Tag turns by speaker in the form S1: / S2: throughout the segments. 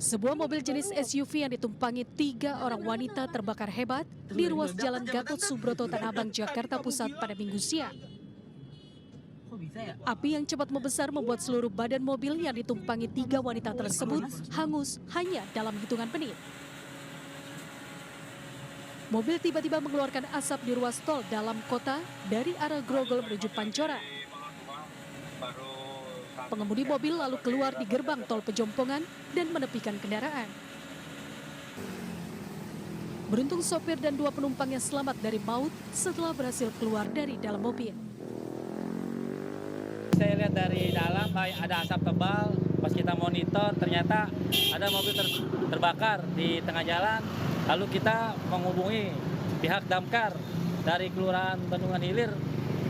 S1: Sebuah mobil jenis SUV yang ditumpangi 3 orang wanita terbakar hebat di ruas Jalan Gatot Subroto Tanah Abang, Jakarta Pusat pada Minggu siang. Api yang cepat membesar membuat seluruh badan mobil yang ditumpangi 3 wanita tersebut hangus hanya dalam hitungan menit. Mobil tiba-tiba mengeluarkan asap di ruas tol dalam kota dari arah Grogol menuju Pancoran. Pengemudi mobil lalu keluar di gerbang tol Pejompongan dan menepikan kendaraan. Beruntung sopir dan 2 penumpangnya selamat dari maut setelah berhasil keluar dari dalam mobil.
S2: Saya lihat dari dalam ada asap tebal, pas kita monitor ternyata ada mobil terbakar di tengah jalan. Lalu kita menghubungi pihak damkar dari Kelurahan Bendungan Hilir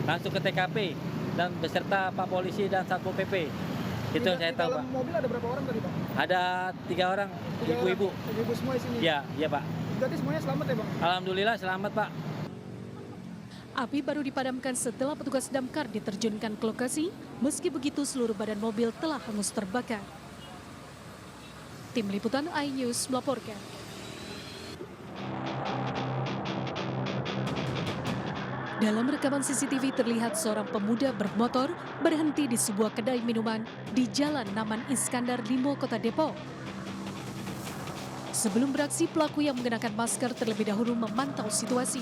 S2: langsung ke TKP dan beserta Pak Polisi dan Satpol PP. Itu saya tahu, Pak.
S3: Dalam mobil ada berapa orang tadi, Pak?
S2: Ada 3 orang, ibu-ibu.
S3: Ibu semua di sini?
S2: Iya, Pak.
S3: Jadi semuanya selamat ya, Pak?
S2: Alhamdulillah selamat, Pak.
S1: Api baru dipadamkan setelah petugas damkar diterjunkan ke lokasi, meski begitu seluruh badan mobil telah hangus terbakar. Tim Liputan iNews melaporkan. Dalam rekaman CCTV terlihat seorang pemuda bermotor berhenti di sebuah kedai minuman di Jalan Naman Iskandar Limo, Kota Depok. Sebelum beraksi, pelaku yang mengenakan masker terlebih dahulu memantau situasi.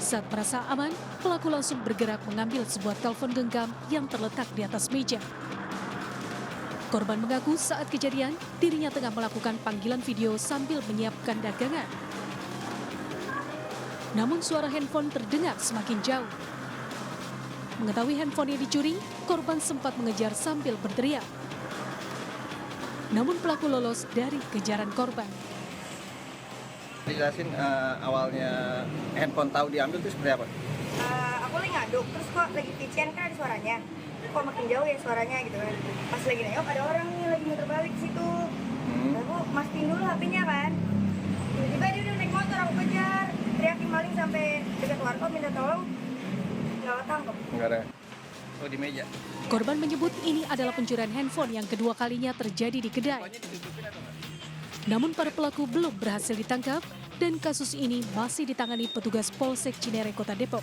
S1: Saat merasa aman, pelaku langsung bergerak mengambil sebuah telepon genggam yang terletak di atas meja. Korban mengaku saat kejadian, dirinya tengah melakukan panggilan video sambil menyiapkan dagangan. Namun suara handphone terdengar semakin jauh. Mengetahui handphone yang dicuri, korban sempat mengejar sambil berteriak. Namun pelaku lolos dari kejaran korban.
S4: Dijelasin awalnya handphone tahu diambil itu seperti apa?
S5: Aku lagi ngaduk, terus kok lagi pician kan ada suaranya. Kok makin jauh ya suaranya gitu kan. Pas lagi nengok ada orang nih lagi muter balik ke situ. Aku mastiin dulu HP-nya kan. Tiba-tiba dia udah naik motor, aku kejar. Teriakin maling sampai dekat warkop minta tolong. Nggak ketangkep.
S4: Enggak ada. Oh, di meja.
S1: Korban menyebut ini adalah pencurian handphone yang kedua kalinya terjadi di kedai. Namun para pelaku belum berhasil ditangkap dan kasus ini masih ditangani petugas Polsek Cinere, Kota Depok.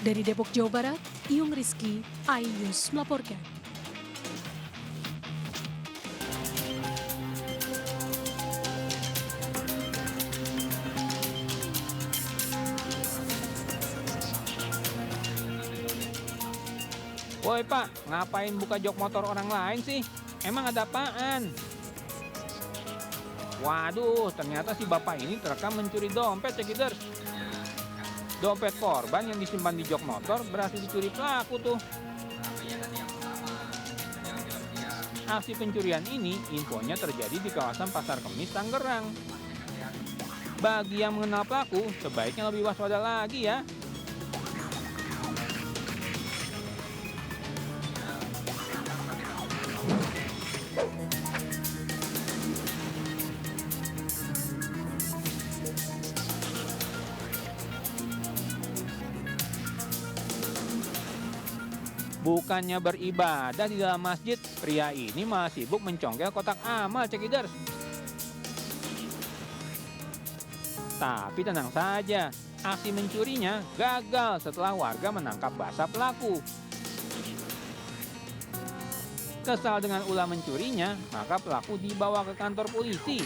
S1: Dari Depok, Jawa Barat, Iyung Rizky, iNews melaporkan.
S6: Woi Pak, ngapain buka jok motor orang lain sih? Emang ada apaan? Waduh, ternyata si bapak ini terekam mencuri dompet, Cekiders. Dompet korban yang disimpan di jok motor berhasil dicuri pelaku tuh. Aksi pencurian ini infonya terjadi di kawasan Pasar Kemis, Tangerang. Bagi yang mengenal pelaku, sebaiknya lebih waspada lagi ya. Bukannya beribadah di dalam masjid, pria ini malah sibuk mencongkel kotak amal, Cekiders. Tapi tenang saja, aksi mencurinya gagal setelah warga menangkap basah pelaku. Kesal dengan ulah mencurinya, maka pelaku dibawa ke kantor polisi.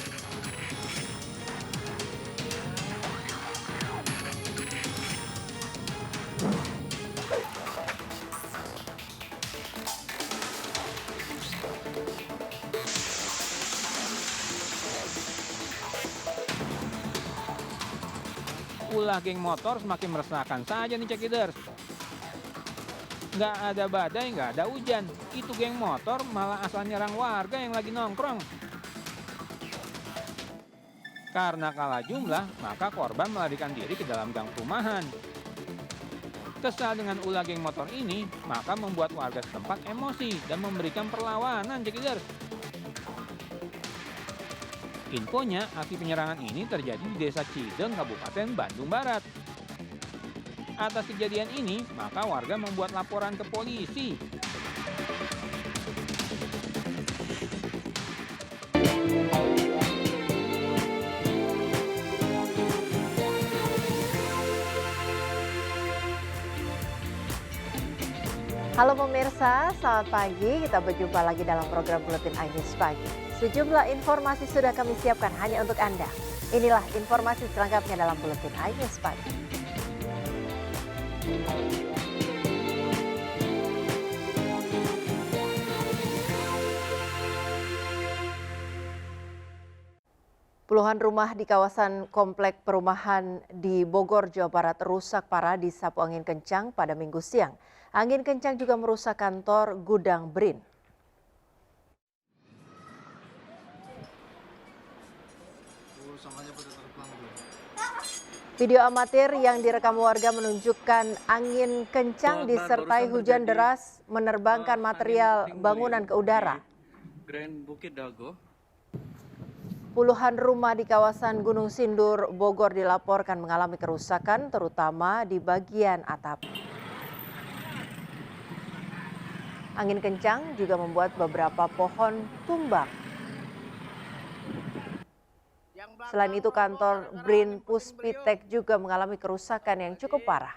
S6: Ulah geng motor semakin meresahkan saja nih, Cekiders. Nggak ada badai, nggak ada hujan. Itu geng motor malah asal nyerang warga yang lagi nongkrong. Karena kalah jumlah, maka korban melarikan diri ke dalam gang perumahan. Kesal dengan ulah geng motor ini, maka membuat warga setempat emosi dan memberikan perlawanan, Cekiders. Infonya, aksi penyerangan ini terjadi di Desa Cideng, Kabupaten Bandung Barat. Atas kejadian ini, maka warga membuat laporan ke polisi.
S7: Halo pemirsa, selamat pagi. Kita berjumpa lagi dalam program Buletin iNews Pagi. Sejumlah informasi sudah kami siapkan hanya untuk Anda. Inilah informasi selengkapnya dalam Buletin iNews Pagi. Puluhan rumah di kawasan komplek perumahan di Bogor, Jawa Barat rusak parah disapu angin kencang pada Minggu siang. Angin kencang juga merusak kantor gudang BRIN. Video amatir yang direkam warga menunjukkan angin kencang disertai hujan deras menerbangkan material bangunan ke udara. Puluhan rumah di kawasan Gunung Sindur, Bogor dilaporkan mengalami kerusakan terutama di bagian atap. Angin kencang juga membuat beberapa pohon tumbang. Selain itu kantor BRIN Puspitek juga mengalami kerusakan yang cukup parah.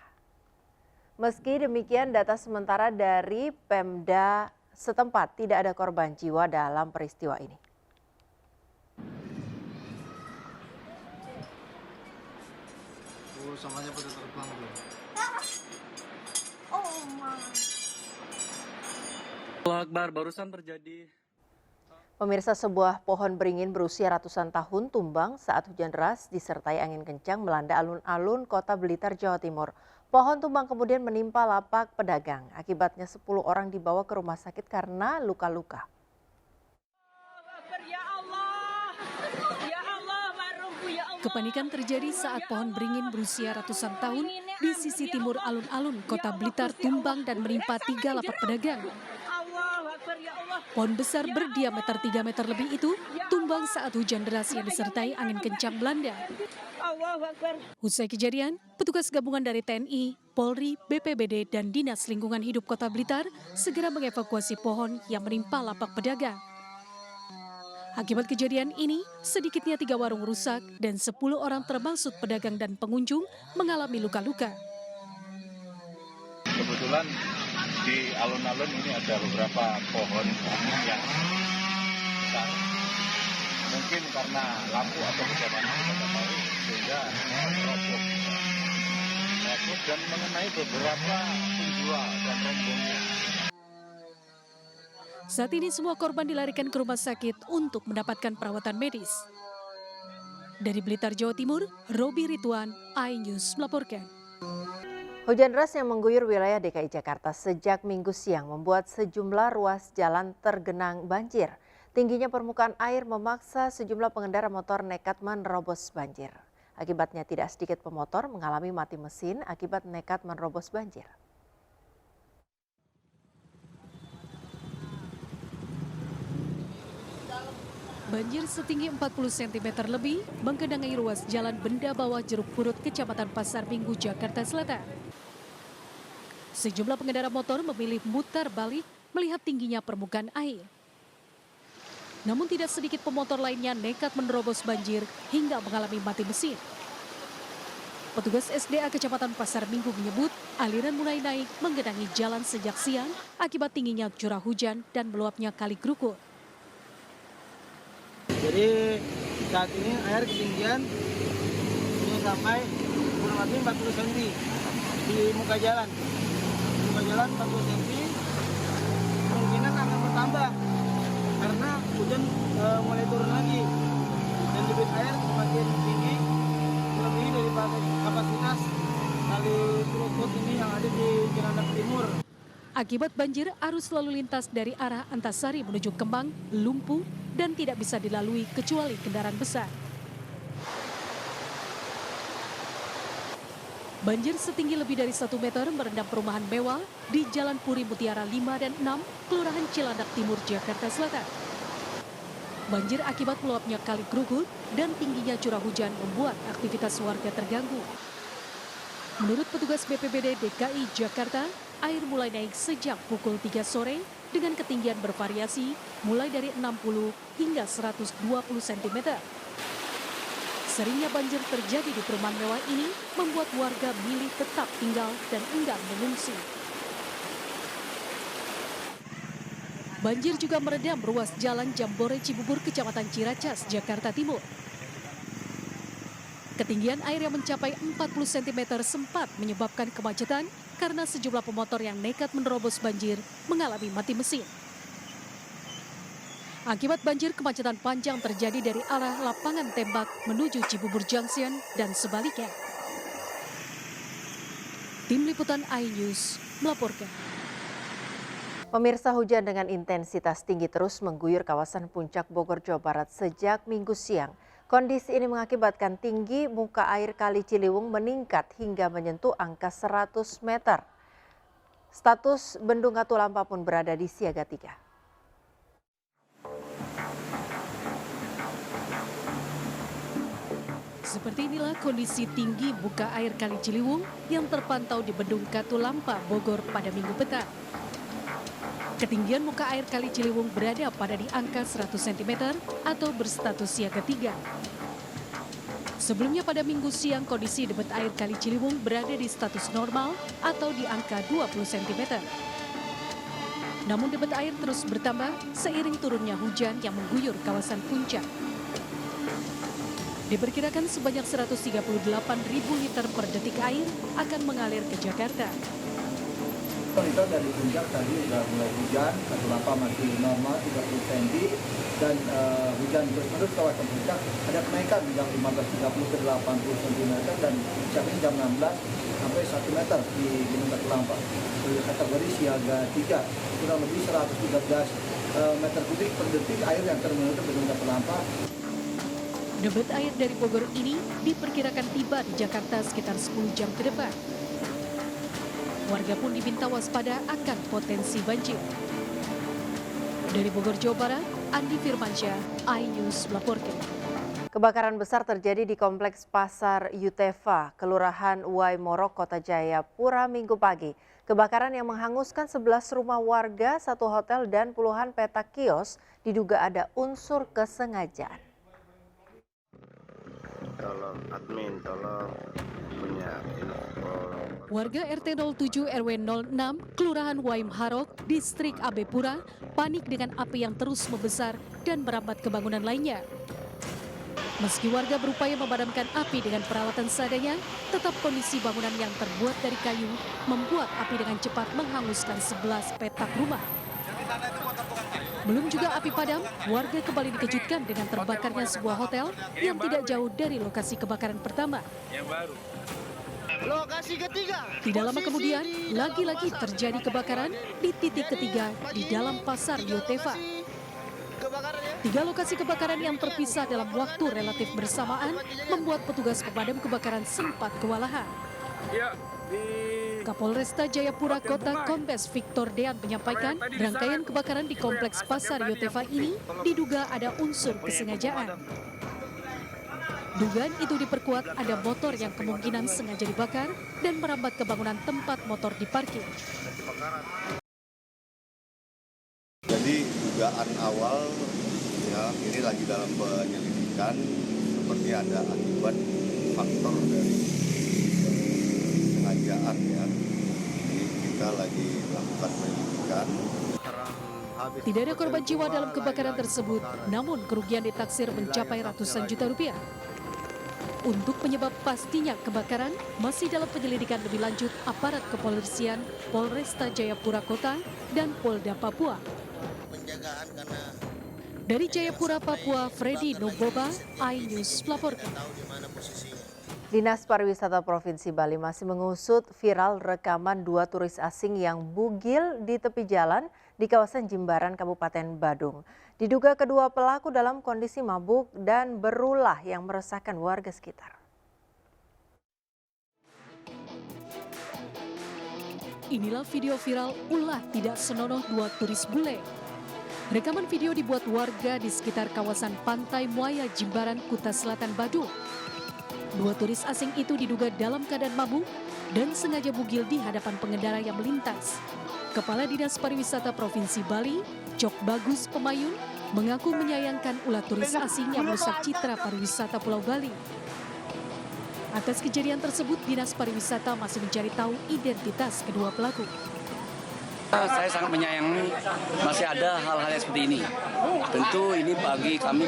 S7: Meski demikian data sementara dari Pemda setempat tidak ada korban jiwa dalam peristiwa ini.
S3: Samanya pada terbang tuh.
S2: Allah Akbar, barusan terjadi.
S7: Pemirsa, sebuah pohon beringin berusia ratusan tahun tumbang saat hujan deras disertai angin kencang melanda alun-alun Kota Blitar, Jawa Timur. Pohon tumbang kemudian menimpa lapak pedagang. Akibatnya 10 orang dibawa ke rumah sakit karena luka-luka.
S1: Kepanikan terjadi saat pohon beringin berusia ratusan tahun di sisi timur alun-alun Kota Blitar tumbang dan menimpa 3 lapak pedagang. Pohon besar berdiameter 3 meter lebih itu tumbang saat hujan deras yang disertai angin kencang melanda. Usai kejadian, petugas gabungan dari TNI, Polri, BPBD, dan Dinas Lingkungan Hidup Kota Blitar segera mengevakuasi pohon yang menimpa lapak pedagang. Akibat kejadian ini, sedikitnya 3 warung rusak dan 10 orang termasuk pedagang dan pengunjung mengalami luka-luka.
S8: Kebetulan di alun-alun ini ada beberapa pohon yang besar. Mungkin karena lampu atau bagaimana kita tahu sehingga roboh dan mengenai beberapa penjual dan rombongnya.
S1: Saat ini semua korban dilarikan ke rumah sakit untuk mendapatkan perawatan medis. Dari Blitar, Jawa Timur, Robi Ridwan, iNews melaporkan.
S7: Hujan deras yang mengguyur wilayah DKI Jakarta sejak Minggu siang membuat sejumlah ruas jalan tergenang banjir. Tingginya permukaan air memaksa sejumlah pengendara motor nekat menerobos banjir. Akibatnya tidak sedikit pemotor mengalami mati mesin akibat nekat menerobos banjir.
S1: Banjir setinggi 40 cm lebih menggenangi ruas jalan Benda Bawah Jeruk Purut, Kecamatan Pasar Minggu, Jakarta Selatan. Sejumlah pengendara motor memilih mutar balik melihat tingginya permukaan air. Namun tidak sedikit pemotor lainnya nekat menerobos banjir hingga mengalami mati mesin. Petugas SDA Kecamatan Pasar Minggu menyebut aliran mulai naik menggenangi jalan sejak siang akibat tingginya curah hujan dan meluapnya Kali Krukut.
S3: Jadi saat ini air ketinggian ini sampai kurang lebih 40 cm di muka jalan. Di muka jalan 40 cm kemungkinan akan bertambah karena hujan mulai turun lagi dan debit air semakin tinggi lebih dari kapasitas Kali Krukut ini yang ada di Cilandak Timur.
S1: Akibat banjir, arus lalu lintas dari arah Antasari menuju Kemang lumpuh dan tidak bisa dilalui kecuali kendaraan besar. Banjir setinggi lebih dari 1 meter merendam perumahan mewah di Jalan Puri Mutiara 5 dan 6, Kelurahan Cilandak Timur, Jakarta Selatan. Banjir akibat meluapnya Kali Krukut dan tingginya curah hujan membuat aktivitas warga terganggu. Menurut petugas BPBD DKI Jakarta, air mulai naik sejak pukul 3 sore dengan ketinggian bervariasi mulai dari 60 hingga 120 cm. Seringnya banjir terjadi di perumahan mewah ini membuat warga milih tetap tinggal dan enggan mengungsi. Banjir juga merendam ruas jalan Jambore Cibubur, Kecamatan Ciracas, Jakarta Timur. Ketinggian air yang mencapai 40 cm sempat menyebabkan kemacetan karena sejumlah pemotor yang nekat menerobos banjir mengalami mati mesin. Akibat banjir, kemacetan panjang terjadi dari arah lapangan tembak menuju Cibubur Junction dan sebaliknya. Tim Liputan iNews melaporkan.
S7: Pemirsa, hujan dengan intensitas tinggi terus mengguyur kawasan Puncak Bogor, Jawa Barat sejak Minggu siang. Kondisi ini mengakibatkan tinggi muka air Kali Ciliwung meningkat hingga menyentuh angka 100 meter. Status Bendung Katulampa pun berada di siaga 3.
S1: Seperti inilah kondisi tinggi muka air Kali Ciliwung yang terpantau di Bendung Katulampa, Bogor pada Minggu petang. Ketinggian muka air Kali Ciliwung berada pada di angka 100 cm atau berstatus siaga 3. Sebelumnya pada Minggu siang kondisi debit air Kali Ciliwung berada di status normal atau di angka 20 cm. Namun debit air terus bertambah seiring turunnya hujan yang mengguyur kawasan puncak. Diperkirakan sebanyak 138.000 liter per detik air akan mengalir ke Jakarta.
S3: Monitor dari puncak tadi sudah mulai hujan, Katulampa masih normal 30 cm dan hujan terus kawasan puncak ada kenaikan di jam 15.30 ke 80 cm dan siang ini jam 16 sampai 1 meter di Gunung Katulampa. Kategori siaga 3 kurang lebih 113 meter kubik per detik air yang termenutup Gunung Katulampa.
S1: Debit air dari Bogor ini diperkirakan tiba di Jakarta sekitar 10 jam ke depan. Warga pun diminta waspada akan potensi banjir. Dari Bogor, Jawa Barat, Andi Firmansyah, iNews melaporkan.
S7: Kebakaran besar terjadi di Kompleks Pasar Yutefa, Kelurahan Waimoro, Kota Jayapura, Minggu pagi. Kebakaran yang menghanguskan 11 rumah warga, 1 hotel, dan puluhan petak kios diduga ada unsur kesengajaan.
S9: Tolong admin, tolong punya info.
S1: Warga RT 07 RW 06 Kelurahan Waim Harok, Distrik AB Pura, panik dengan api yang terus membesar dan merambat ke bangunan lainnya. Meski warga berupaya memadamkan api dengan peralatan seadanya, tetap kondisi bangunan yang terbuat dari kayu membuat api dengan cepat menghanguskan 11 petak rumah. Belum juga api padam, warga kembali dikejutkan dengan terbakarnya sebuah hotel yang tidak jauh dari lokasi kebakaran pertama.
S3: Lokasi ketiga.
S1: Tidak lama kemudian, lagi-lagi terjadi kebakaran di titik ketiga di dalam pasar Yutefa. 3 lokasi kebakaran yang terpisah dalam waktu relatif bersamaan membuat petugas pemadam kebakaran sempat kewalahan. Kapolresta Jayapura Kota Kombes Victor Dean menyampaikan rangkaian kebakaran di Kompleks Pasar Yutefa ini diduga ada unsur kesengajaan. Dugaan itu diperkuat ada motor yang kemungkinan sengaja dibakar dan merambat ke bangunan tempat motor diparkir.
S9: Jadi dugaan awal ya ini lagi dalam penyelidikan seperti ada akibat faktor dari kesengajaan ya. Ini kita lagi melakukan penyelidikan.
S1: Tidak ada korban jiwa dalam kebakaran tersebut, namun kerugian ditaksir mencapai ratusan juta rupiah. Untuk penyebab pastinya kebakaran masih dalam penyelidikan lebih lanjut aparat kepolisian Polresta Jayapura Kota dan Polda Papua. Dari Jayapura, Papua, Freddy Nuboba, iNews melaporkan.
S7: Dinas Pariwisata Provinsi Bali masih mengusut viral rekaman 2 turis asing yang bugil di tepi jalan di kawasan Jimbaran, Kabupaten Badung. Diduga kedua pelaku dalam kondisi mabuk dan berulah yang meresahkan warga sekitar.
S1: Inilah video viral ulah tidak senonoh 2 turis bule. Rekaman video dibuat warga di sekitar kawasan Pantai Muaya Jimbaran, Kuta Selatan, Badung. 2 turis asing itu diduga dalam keadaan mabuk dan sengaja bugil di hadapan pengendara yang melintas. Kepala Dinas Pariwisata Provinsi Bali, Cok Bagus Pemayun, mengaku menyayangkan ulah turis asing yang merusak citra pariwisata Pulau Bali. Atas kejadian tersebut, Dinas Pariwisata masih mencari tahu identitas kedua pelaku.
S10: Saya sangat menyayangi masih ada hal-hal yang seperti ini. Tentu ini bagi kami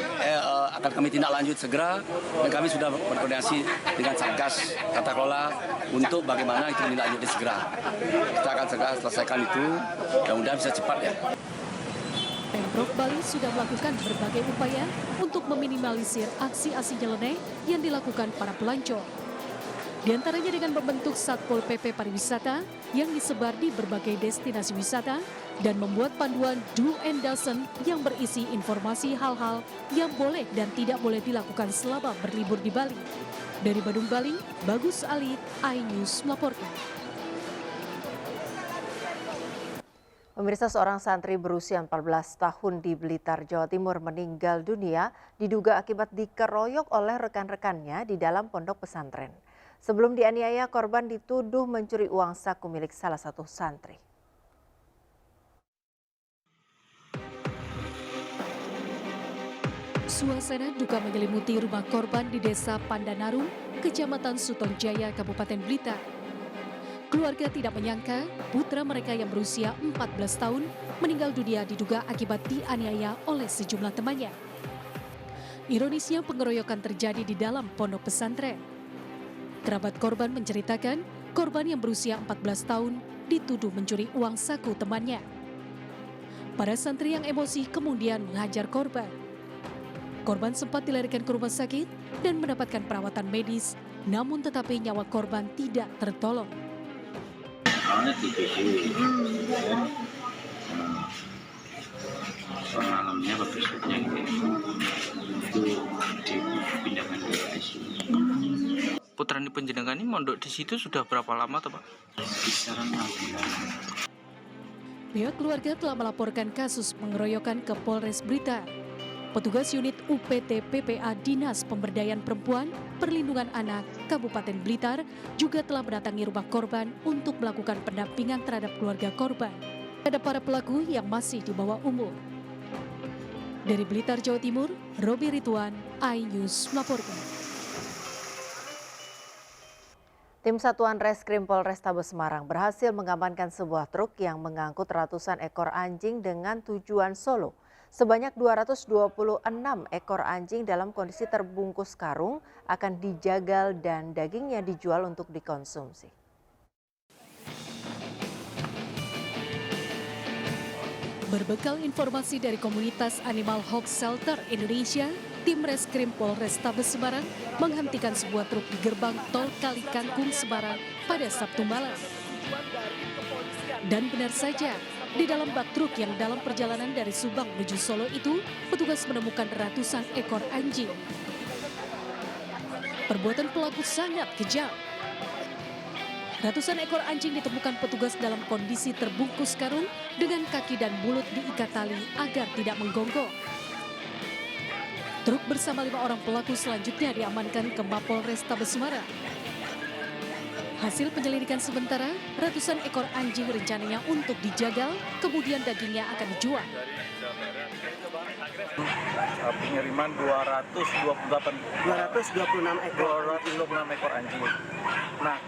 S10: akan kami tindak lanjut segera, dan kami sudah berkoordinasi dengan Satgas Tata Kelola untuk bagaimana itu tindak lanjut segera. Kita akan segera selesaikan itu, mudah-mudahan bisa cepat ya.
S1: Pemprov Bali sudah melakukan berbagai upaya untuk meminimalisir aksi-aksi nyeleneh yang dilakukan para pelancong. Di antaranya dengan membentuk Satpol PP Pariwisata yang disebar di berbagai destinasi wisata dan membuat panduan do and doesn't yang berisi informasi hal-hal yang boleh dan tidak boleh dilakukan selama berlibur di Bali. Dari Badung, Bali, Bagus Ali, iNews melaporkan.
S7: Pemirsa, seorang santri berusia 14 tahun di Blitar, Jawa Timur meninggal dunia diduga akibat dikeroyok oleh rekan-rekannya di dalam pondok pesantren. Sebelum dianiaya, korban dituduh mencuri uang saku milik salah satu santri.
S1: Suasana duka menyelimuti rumah korban di Desa Pandanaru, Kecamatan Sutonjaya, Kabupaten Blitar. Keluarga tidak menyangka putra mereka yang berusia 14 tahun meninggal dunia diduga akibat dianiaya oleh sejumlah temannya. Ironisnya pengeroyokan terjadi di dalam pondok pesantren. Kerabat korban menceritakan korban yang berusia 14 tahun dituduh mencuri uang saku temannya. Para santri yang emosi kemudian menghajar korban. Korban sempat dilarikan ke rumah sakit dan mendapatkan perawatan medis, namun tetapi nyawa korban tidak tertolong.
S8: Awalnya dituduh, malamnya besoknya itu dipindahkan ke ICU.
S11: Putra penjenengan ini mondok di situ sudah berapa lama, Pak?
S8: Kisaran 6 bulan.
S1: Pihak keluarga telah melaporkan kasus pengeroyokan ke Polres Blitar. Petugas unit UPT PPA Dinas Pemberdayaan Perempuan, Perlindungan Anak, Kabupaten Blitar juga telah mendatangi rumah korban untuk melakukan pendampingan terhadap keluarga korban. Ada para pelaku yang masih di bawah umur. Dari Blitar, Jawa Timur, Robi Ridwan, iNews melaporkan.
S7: Tim Satuan Reskrim Polrestabes Semarang berhasil mengamankan sebuah truk yang mengangkut ratusan ekor anjing dengan tujuan Solo. Sebanyak 226 ekor anjing dalam kondisi terbungkus karung akan dijagal dan dagingnya dijual untuk dikonsumsi.
S1: Berbekal informasi dari komunitas Animal Hope Shelter Indonesia, tim Reskrim Polrestabes Semarang menghentikan sebuah truk di gerbang tol Kali Kangkung Semarang pada Sabtu malam. Dan benar saja, di dalam bak truk yang dalam perjalanan dari Subang menuju Solo itu, petugas menemukan ratusan ekor anjing. Perbuatan pelaku sangat kejam. Ratusan ekor anjing ditemukan petugas dalam kondisi terbungkus karung dengan kaki dan mulut diikat tali agar tidak menggonggong. Truk bersama 5 orang pelaku selanjutnya diamankan ke Mapolrestabes Semarang. Hasil penyelidikan sementara, ratusan ekor anjing rencananya untuk dijagal, kemudian dagingnya akan dijual.
S8: Pengiriman 226 ekor anjing. Nah,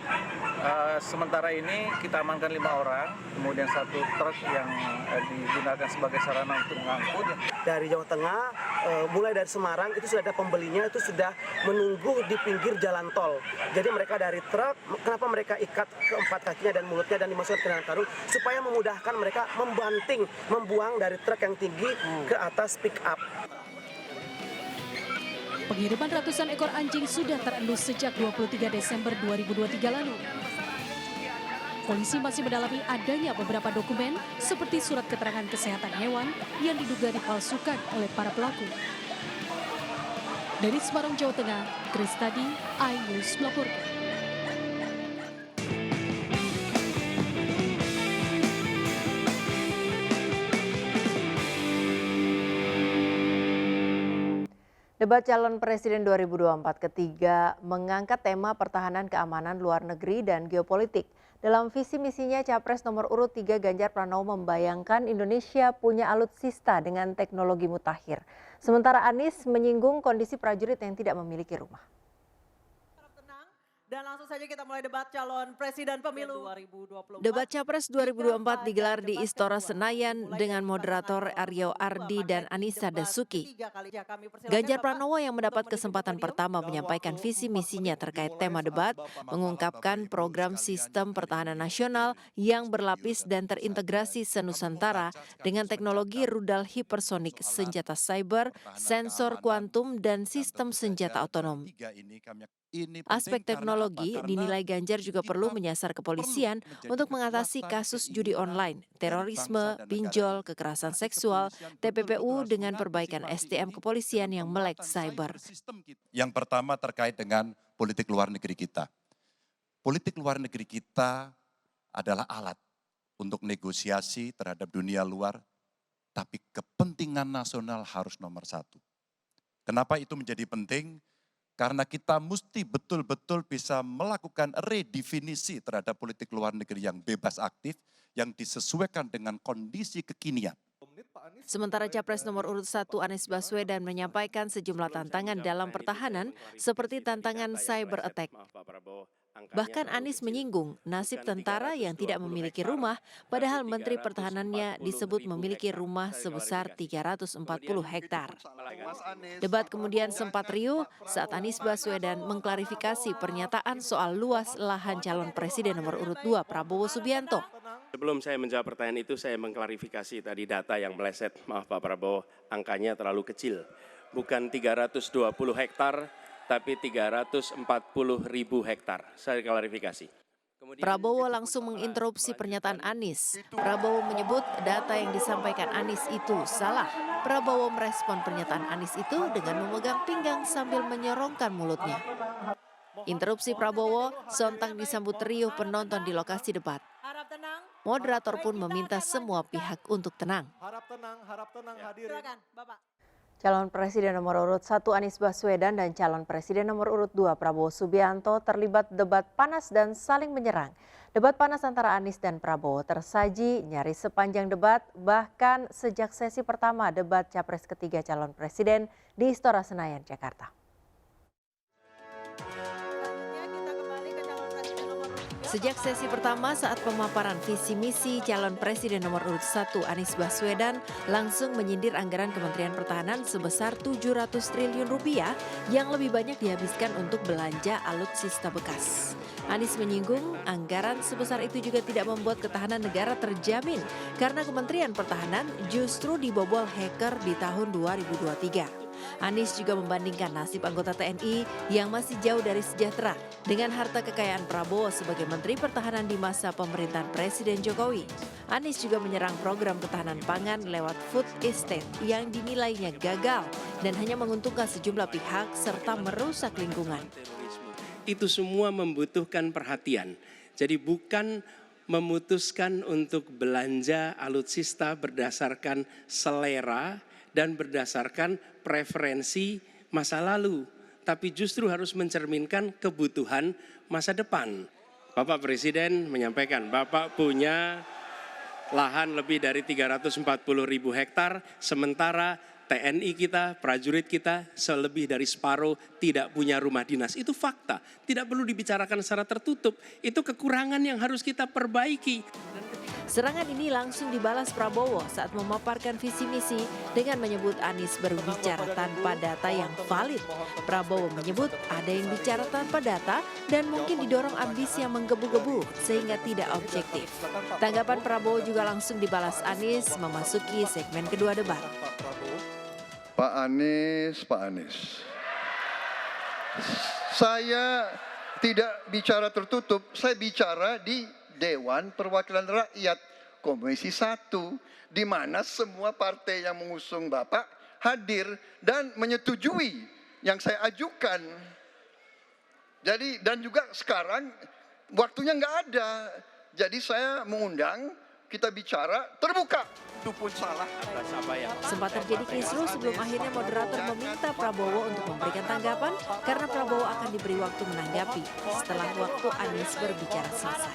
S8: sementara ini kita amankan 5 orang, kemudian 1 truk yang digunakan sebagai sarana untuk mengangkut.
S3: Dari Jawa Tengah, mulai dari Semarang itu sudah ada pembelinya, itu sudah menunggu di pinggir jalan tol. Jadi mereka dari truk, kenapa mereka ikat keempat kakinya dan mulutnya dan dimasukkan ke dalam karung supaya memudahkan mereka membanting, membuang dari truk yang tinggi ke atas pick up.
S1: Pengiriman ratusan ekor anjing sudah terendus sejak 23 Desember 2023 lalu. Polisi masih mendalami adanya beberapa dokumen seperti surat keterangan kesehatan hewan yang diduga dipalsukan oleh para pelaku. Dari Semarang, Jawa Tengah, Kristadi, iNews melaporkan.
S7: Debat calon presiden 2024 ketiga mengangkat tema pertahanan keamanan luar negeri dan geopolitik. Dalam visi misinya, Capres nomor urut 3 Ganjar Pranowo membayangkan Indonesia punya alutsista dengan teknologi mutakhir. Sementara Anies menyinggung kondisi prajurit yang tidak memiliki rumah.
S12: Dan langsung saja kita mulai debat calon presiden pemilu 2024.
S7: Debat Capres 2024 digelar di Istora Senayan dengan moderator Aryo Ardi dan Anissa Dasuki. Ganjar Pranowo yang mendapat kesempatan pertama menyampaikan visi misinya terkait tema debat, mengungkapkan program sistem pertahanan nasional yang berlapis dan terintegrasi senusantara dengan teknologi rudal hipersonik, senjata cyber, sensor kuantum, dan sistem senjata otonom. Aspek teknologi dinilai Ganjar juga perlu menyasar kepolisian untuk mengatasi kasus judi online, terorisme, pinjol, kekerasan seksual, TPPU dengan perbaikan SDM kepolisian yang melek cyber.
S13: Yang pertama terkait dengan politik luar negeri kita. Politik luar negeri kita adalah alat untuk negosiasi terhadap dunia luar, tapi kepentingan nasional harus nomor satu. Kenapa itu menjadi penting? Karena kita mesti betul-betul bisa melakukan redefinisi terhadap politik luar negeri yang bebas aktif, yang disesuaikan dengan kondisi kekinian.
S7: Sementara Capres nomor urut 1 Anies Baswedan menyampaikan sejumlah tantangan dalam pertahanan seperti tantangan cyber attack. Bahkan Anies menyinggung nasib tentara yang tidak memiliki rumah, padahal Menteri Pertahanannya disebut memiliki rumah sebesar 340 hektar. Debat kemudian sempat riuh saat Anies Baswedan mengklarifikasi pernyataan soal luas lahan calon presiden nomor urut 2 Prabowo Subianto.
S14: Sebelum saya menjawab pertanyaan itu, saya mengklarifikasi tadi data yang meleset. Maaf Pak Prabowo, angkanya terlalu kecil. Bukan 320 hektar, tapi 340.000 hektar. Saya klarifikasi.
S7: Prabowo langsung menginterupsi pernyataan Anies. Prabowo menyebut data yang disampaikan Anies itu salah. Prabowo merespon pernyataan Anies itu dengan memegang pinggang sambil menyorongkan mulutnya. Interupsi Prabowo sontak disambut riuh penonton di lokasi debat. Moderator pun meminta semua pihak untuk tenang.
S12: Harap tenang hadirin.
S7: Calon Presiden nomor urut 1 Anies Baswedan dan calon Presiden nomor urut 2 Prabowo Subianto terlibat debat panas dan saling menyerang. Debat panas antara Anies dan Prabowo tersaji nyaris sepanjang debat, bahkan sejak sesi pertama debat Capres ketiga calon Presiden di Istora Senayan, Jakarta. Sejak sesi pertama saat pemaparan visi misi calon presiden nomor urut 1 Anies Baswedan langsung menyindir anggaran Kementerian Pertahanan sebesar 700 triliun rupiah yang lebih banyak dihabiskan untuk belanja alutsista bekas. Anies menyinggung anggaran sebesar itu juga tidak membuat ketahanan negara terjamin karena Kementerian Pertahanan justru dibobol hacker di tahun 2023. Anies juga membandingkan nasib anggota TNI yang masih jauh dari sejahtera dengan harta kekayaan Prabowo sebagai Menteri Pertahanan di masa pemerintahan Presiden Jokowi. Anies juga menyerang program ketahanan pangan lewat food estate yang dinilainya gagal dan hanya menguntungkan sejumlah pihak serta merusak lingkungan.
S14: Itu semua membutuhkan perhatian. Jadi bukan memutuskan untuk belanja alutsista berdasarkan selera dan berdasarkan preferensi masa lalu, tapi justru harus mencerminkan kebutuhan masa depan. Bapak Presiden menyampaikan, Bapak punya lahan lebih dari 340.000 hektar, sementara TNI kita, prajurit kita, selebih dari separuh tidak punya rumah dinas. Itu fakta, tidak perlu dibicarakan secara tertutup. Itu kekurangan yang harus kita perbaiki.
S7: Serangan ini langsung dibalas Prabowo saat memaparkan visi misi dengan menyebut Anies berbicara tanpa data yang valid. Prabowo menyebut ada yang bicara tanpa data dan mungkin didorong ambisi yang menggebu-gebu sehingga tidak objektif. Tanggapan Prabowo juga langsung dibalas Anies memasuki segmen kedua debat.
S9: Pak Anies. Saya tidak bicara tertutup, saya bicara di Dewan Perwakilan Rakyat Komisi 1, di mana semua partai yang mengusung Bapak hadir dan menyetujui yang saya ajukan. Jadi dan juga sekarang waktunya nggak ada, jadi saya mengundang kita bicara terbuka. Itu pun salah.
S7: Sempat terjadi kisruh sebelum akhirnya moderator meminta Prabowo untuk memberikan tanggapan karena Prabowo akan diberi waktu menanggapi setelah waktu Anies berbicara selesai.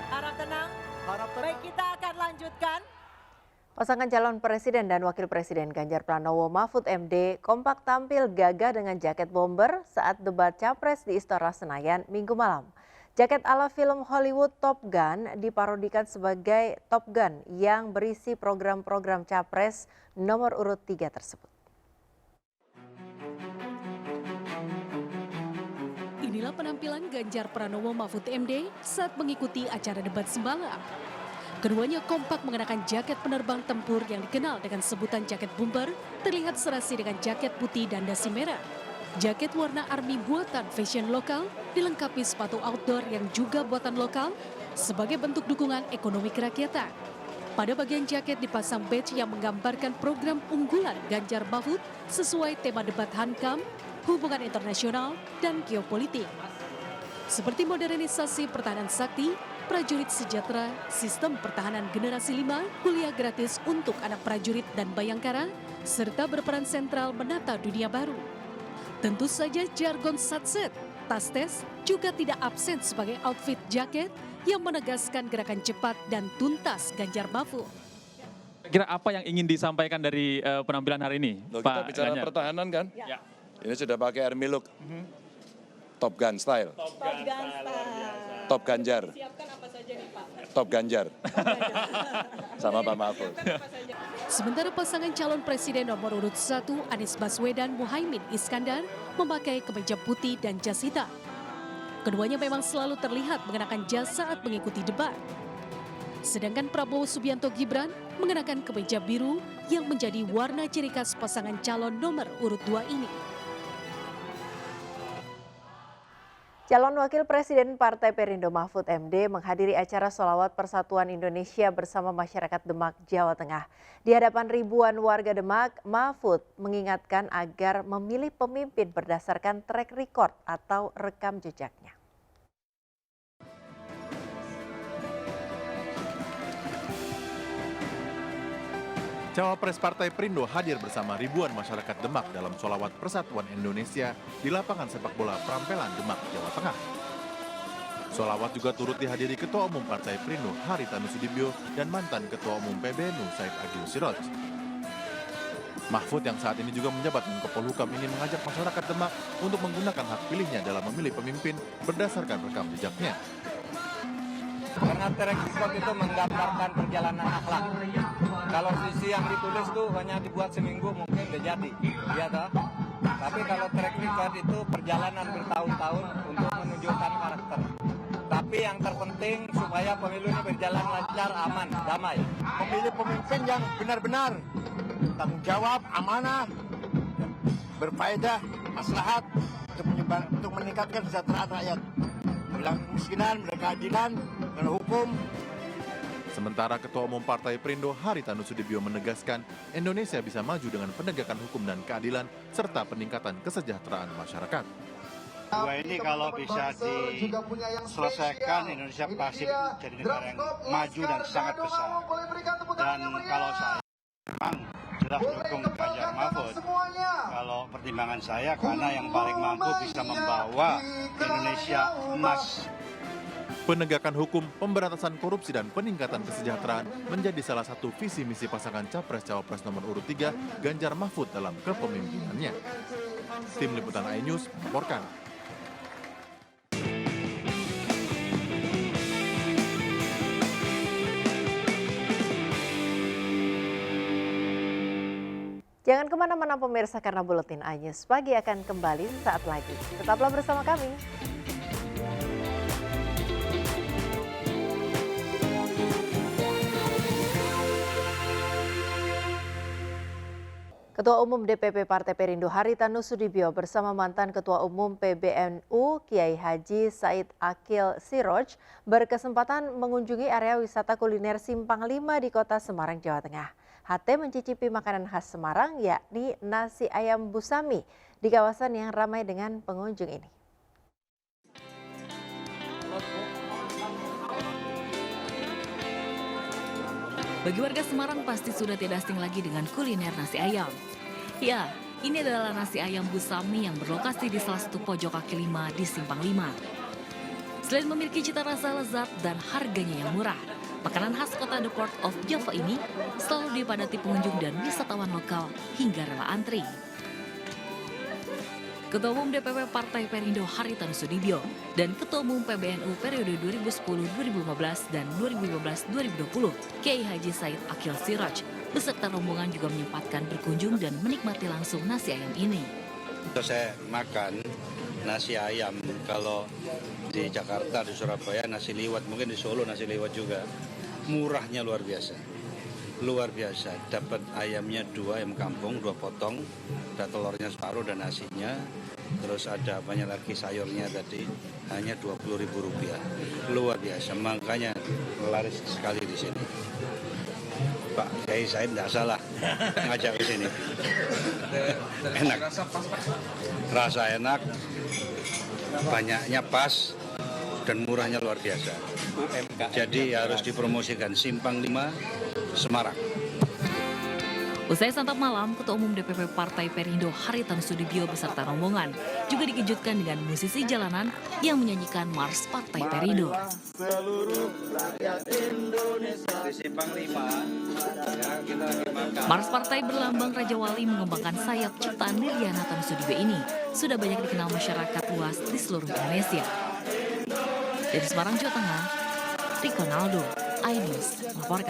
S12: Harap tenang. Baik, kita akan lanjutkan.
S7: Pasangan calon presiden dan wakil presiden Ganjar Pranowo Mahfud MD kompak tampil gagah dengan jaket bomber saat debat capres di Istora Senayan Minggu malam. Jaket ala film Hollywood Top Gun diparodikan sebagai Top Gun yang berisi program-program capres nomor urut 3 tersebut.
S1: Inilah penampilan Ganjar Pranowo Mahfud MD saat mengikuti acara debat semalam. Keduanya kompak mengenakan jaket penerbang tempur yang dikenal dengan sebutan jaket bomber, terlihat serasi dengan jaket putih dan dasi merah. Jaket warna army buatan fashion lokal dilengkapi sepatu outdoor yang juga buatan lokal sebagai bentuk dukungan ekonomi kerakyatan. Pada bagian jaket dipasang badge yang menggambarkan program unggulan Ganjar Mahfud sesuai tema debat Hankam, hubungan internasional, dan geopolitik. Seperti modernisasi pertahanan sakti, prajurit sejahtera, sistem pertahanan generasi 5, kuliah gratis untuk anak prajurit dan bayangkara, serta berperan sentral menata dunia baru. Tentu saja jargon satset, tas tes juga tidak absen sebagai outfit jaket yang menegaskan gerakan cepat dan tuntas Ganjar Mahfud.
S15: Kira apa yang ingin disampaikan dari penampilan hari ini,
S16: Loh,
S15: Pak
S16: kita bicara
S15: Ganjar?
S16: pertahanan kan?
S15: Ya.
S16: Ini sudah pakai army look. Top Gun style. Top Ganjar.
S1: Siapkan apa saja nih Pak?
S16: Top Ganjar. Sama Pak Mahfud.
S1: Sementara pasangan calon presiden nomor urut 1 Anies Baswedan Muhaimin Iskandar memakai kemeja putih dan jas hitam. Keduanya memang selalu terlihat mengenakan jas saat mengikuti debat. Sedangkan Prabowo Subianto Gibran mengenakan kemeja biru yang menjadi warna ciri khas pasangan calon nomor urut 2 ini.
S7: Calon Wakil Presiden Partai Perindo Mahfud MD menghadiri acara Sholawat Persatuan Indonesia bersama masyarakat Demak, Jawa Tengah. Di hadapan ribuan warga Demak, Mahfud mengingatkan agar memilih pemimpin berdasarkan track record atau rekam jejaknya.
S17: Cawapres Partai Perindo hadir bersama ribuan masyarakat Demak dalam Sholawat Persatuan Indonesia di lapangan sepak bola Prampelan Demak, Jawa Tengah. Sholawat juga turut dihadiri Ketua Umum Partai Perindo Haritanu Sudibyo dan mantan Ketua Umum PBNU Said Agil Siroj. Mahfud yang saat ini juga menjabat Menko Polhukam ini mengajak masyarakat Demak untuk menggunakan hak pilihnya dalam memilih pemimpin berdasarkan rekam jejaknya.
S18: Karena track record itu menggambarkan perjalanan akhlak. Kalau visi yang ditulis itu hanya dibuat seminggu mungkin udah jadi, ya toh. Tapi kalau track record itu perjalanan bertahun-tahun untuk menunjukkan karakter. Tapi yang terpenting supaya pemilu ini berjalan lancar, aman, damai.
S19: Memilih pemimpin yang benar-benar tanggung jawab, amanah, berfaedah, maslahat untuk meningkatkan kesejahteraan rakyat, menghilangkan kemiskinan, keadilan, dan hukum.
S17: Sementara Ketua Umum Partai Perindo Haritanu Sudibyo menegaskan Indonesia bisa maju dengan penegakan hukum dan keadilan serta peningkatan kesejahteraan masyarakat.
S20: Dua ini kalau bisa diselesaikan, Indonesia pasti jadi negara yang maju dan sangat besar. Dan kalau saya memang jelas dukung Ganjar Mahfud. Kalau pertimbangan saya karena yang paling mampu bisa membawa Indonesia emas.
S17: Penegakan hukum, pemberantasan korupsi, dan peningkatan kesejahteraan menjadi salah satu visi misi pasangan Capres-Cawapres nomor urut 3 Ganjar Mahfud dalam kepemimpinannya. Tim Liputan iNews melaporkan.
S7: Jangan kemana-mana pemirsa karena Buletin iNews Pagi akan kembali saat lagi. Tetaplah bersama kami. Ketua Umum DPP Partai Perindo Haritanu Sudibyo bersama mantan Ketua Umum PBNU Kiai Haji Said Akil Siroj berkesempatan mengunjungi area wisata kuliner Simpang 5 di Kota Semarang, Jawa Tengah. HT mencicipi makanan khas Semarang yakni nasi ayam busami di kawasan yang ramai dengan pengunjung ini.
S21: Bagi warga Semarang pasti sudah tidak asing lagi dengan kuliner nasi ayam. Ya, ini adalah nasi ayam busami yang berlokasi di salah satu pojok kaki 5 di Simpang 5. Selain memiliki cita rasa lezat dan harganya yang murah, Makanan khas kota The Port of Java ini selalu dipadati pengunjung dan wisatawan lokal hingga rela antri. Ketua Umum DPP Partai Perindo Haritanu Sudibyo dan Ketua Umum PBNU periode 2010-2015 dan 2015-2020 Kiai Haji Said Akil Siraj beserta rombongan juga menyempatkan berkunjung dan menikmati langsung nasi ayam ini.
S18: Saya makan nasi ayam, kalau di Jakarta, di Surabaya nasi liwet, mungkin di Solo nasi liwet juga. Murahnya luar biasa. Luar biasa, dapat ayamnya 2 ayam kampung, 2 potong, ada telurnya separuh dan nasinya, terus ada banyak lagi sayurnya tadi, hanya Rp20.000. Luar biasa, makanya laris sekali di sini. Pak Kiai Said tidak salah ngajak ke sini. Enak, rasa enak, banyaknya pas, dan murahnya luar biasa. Jadi harus dipromosikan. Simpang 5, Semarang.
S21: Usai santap malam, Ketua Umum DPP Partai Perindo Haritanu Sudibyo beserta rombongan juga dikejutkan dengan musisi jalanan yang menyanyikan Mars Partai Perindo. Mars Partai berlambang Raja Wali mengembangkan sayap ciptaan Niriana Tamsudibyo ini sudah banyak dikenal masyarakat luas di seluruh Indonesia. Dari Semarang, Jawa Tengah, Rico Naldo, iNews melaporkan.